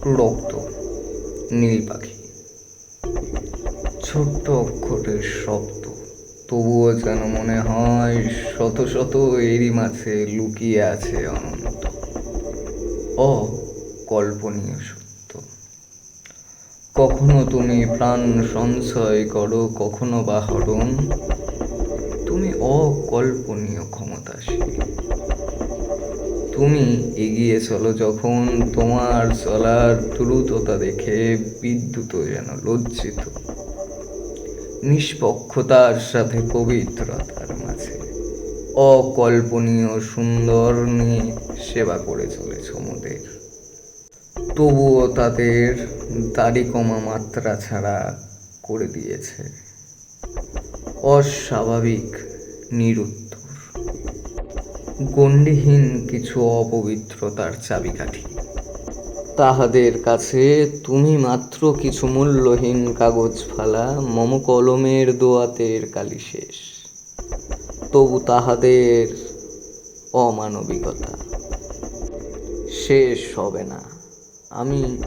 রক্ত, নীল পাখি, ছোট্ট অক্ষরের শব্দ, তবুও যেন মনে হয় শত শত এরই মাঝে লুকিয়ে আছে অনন্ত অকল্পনীয় সত্য। কখনো তুমি প্রাণ সঞ্চয় করো, কখনো বা হরণ। তুমি অকল্পনীয় ক্ষমতাশীল। তুমি এগিয়ে চলো যখন, তোমার চলার দ্রুততা দেখে বিদ্যুৎও যেন লজ্জিত। নিষ্পক্ষতার সাথে পবিত্রতার মাঝে অকল্পনীয় সুন্দর নিয়ে সেবা করে চলেছ মোদের। তবুও তাদের দাড়ি কমা মাত্রা ছাড়া করে দিয়েছে অস্বাভাবিক নিরুত্তর, গণ্ডিহীন কিছু অপবিত্রতার চাবিকাঠি। তাহাদের কাছে তুমি মাত্র কিছু মূল্যহীন কাগজ ফালা, মম কলমের দোয়াতের কালি শেষ। তবু তাহাদের অমানবিকতা শেষ হবে না। আমি